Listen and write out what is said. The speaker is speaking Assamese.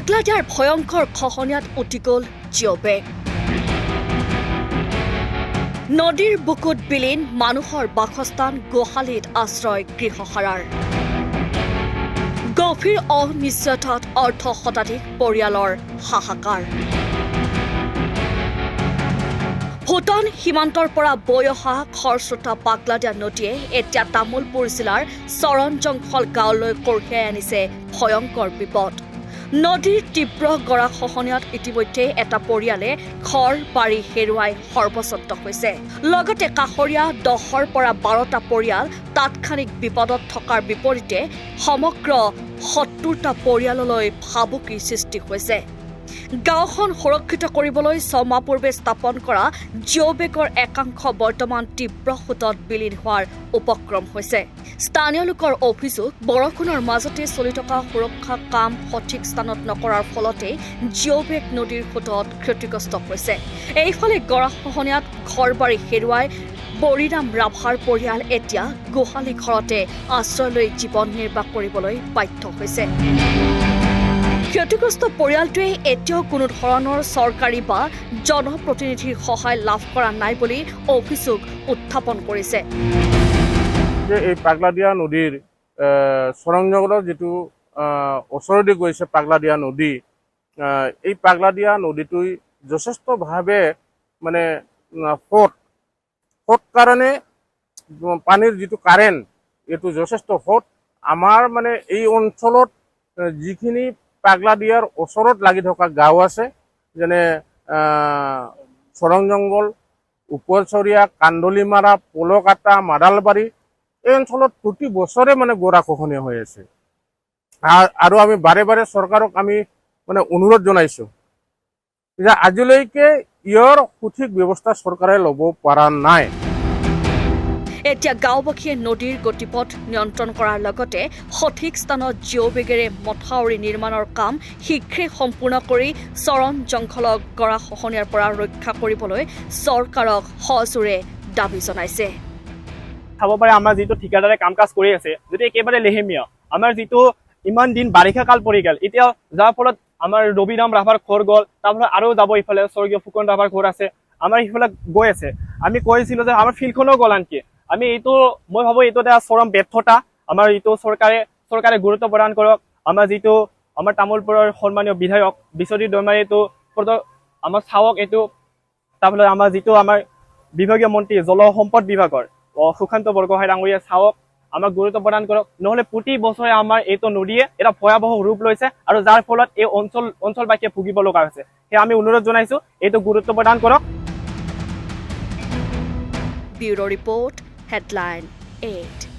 পাগলাদিয়াৰ ভয়ংকৰ খহনীয়াত উটি গ'ল জিঅ'বেগ। নদীৰ বুকুত বিলীন মানুহৰ বাসস্থান, গোহালিত আশ্ৰয় গৃহহাৰাৰ। গভীৰ অনিশ্চয়তাত অৰ্ধ শতাধিক পৰিয়ালৰ হাহাকাৰ। ভূটান সীমান্তৰ পৰা বৈ অহা খৰস্ৰোতা পাগলাদিয়া নদীয়ে এতিয়া তামুলপুৰ জিলাৰ চৰণ জংঘল গাঁৱলৈ কঢ়িয়াই আনিছে ভয়ংকৰ বিপদ। নদীৰ তীব্ৰ গৰাখহনীয়াত ইতিমধ্যে এটা পৰিয়ালে ঘৰ বাৰী হেৰুৱাই সৰ্বস্বন্ত হৈছে। লগতে কাষৰীয়া 10ৰ পৰা 12টা পৰিয়াল তাৎক্ষণিক বিপদত থকাৰ বিপৰীতে সমগ্ৰ 70টা পৰিয়াললৈ ভাবুকিৰ সৃষ্টি হৈছে। গাঁওখন সুৰক্ষিত কৰিবলৈ ছমাহ পূৰ্বে স্থাপন কৰা জিঅ'বেগৰ একাংশ বৰ্তমান তীব্ৰ সোঁতত বিলীন হোৱাৰ উপক্ৰম হৈছে। স্থানীয় লোকৰ অভিযোগ, বৰষুণৰ মাজতে চলি থকা সুৰক্ষা কাম সঠিক স্থানত নকৰাৰ ফলতে জিঅ'বেগ নদীৰ সোঁতত ক্ষতিগ্ৰস্ত হৈছে। এইফালে গৰাখহনীয়াত ঘৰ-বাৰী হেৰুৱাই বৰিৰাম ৰাভাৰ পৰিয়াল এতিয়া গোহালি ঘৰতে আশ্ৰয় লৈ জীৱন নিৰ্বাহ কৰিবলৈ বাধ্য হৈছে। ক্ষতিগ্ৰস্ত পৰিয়ালটোৱে এতিয়াও কোনো ধৰণৰ চৰকাৰী বা জনপ্ৰতিনিধিৰ সহায় লাভ কৰা নাই বুলি অভিযোগ উত্থাপন কৰিছে। যে এই পাগলাদিয়া নদীৰ চৰং জংঘলৰ যিটো ওচৰেদি গৈছে পাগলাদিয়া নদী, এই পাগলাদিয়া নদীটোই যথেষ্টভাৱে মানে সোঁত কাৰণে পানীৰ যিটো কাৰেণ্ট এইটো যথেষ্ট সোঁত। আমাৰ মানে এই অঞ্চলত যিখিনি পাগলাদিয়াৰ ওচৰত লাগি থকা গাঁও আছে, যেনে চৰং জংঘল, ওপৰচৰীয়া, কান্দলিমাৰা, পলকাটা, মাদালবাৰী, এই অঞ্চলত প্ৰতি বছৰে মানে গৰাখহনীয়া হৈ আছে। আৰু আমি বাৰে বাৰে চৰকাৰক আমি মানে অনুৰোধ জনাইছোঁ যে আজিলৈকে ইয়াৰ সঠিক ব্যৱস্থা চৰকাৰে ল'ব পৰা নাই। এতিয়া গাঁওবাসীয়ে নদীৰ গতিপথ নিয়ন্ত্ৰণ কৰাৰ লগতে সঠিক স্থানত জিঅ'বেগেৰে মথাউৰি নিৰ্মাণৰ কাম শীঘ্ৰে সম্পূৰ্ণ কৰি চৰণ জংঘলক গৰাখহনীয়াৰ পৰা ৰক্ষা কৰিবলৈ চৰকাৰক সজোৰে দাবী জনাইছে। চাব পাৰে আমাৰ যিটো ঠিকাদাৰে কাম কাজ কৰি আছে, যদি একেবাৰে লেহেমীয়া। আমাৰ যিটো ইমান দিন বাৰিষা কাল পৰি গ'ল, এতিয়া যাৰ ফলত আমাৰ ৰবিৰাম ৰাভাৰ ঘৰ গ'ল, তাৰফলত আৰু যাব ইফালে স্বৰ্গীয় ফুকন ৰাভাৰ ঘৰ আছে, আমাৰ ইফালে গৈ আছে। আমি কৈছিলোঁ যে আমাৰ ফিল্ডখনো গ'ল আনকি। আমি মই ভাবোঁ এইটো এটা চৰম ব্যৰ্থতা। আমাৰ এইটো চৰকাৰে গুৰুত্ব প্ৰদান কৰক। আমাৰ তামোলপুৰৰ সন্মানীয় বিধায়ক বিশ্বজিৎ দৈমাৰীটো আমাৰ চাওক এইটো। তাৰফলত আমাৰ বিভাগীয় মন্ত্ৰী জলসম্পদ বিভাগৰ সুশান্ত বৰগোহাঁই ডাঙৰীয়া চাওক, আমাক গুৰুত্ব প্ৰদান কৰক। নহ'লে প্ৰতি বছৰে আমাৰ এইটো নদীয়ে এটা ভয়াৱহ ৰূপ লৈছে আৰু যাৰ ফলত এই অঞ্চলবাসীয়ে ভুগিব লগা হৈছে। সেয়া আমি অনুৰোধ জনাইছোঁ, এইটো গুৰুত্ব প্ৰদান কৰক। Bureau report, headline 8।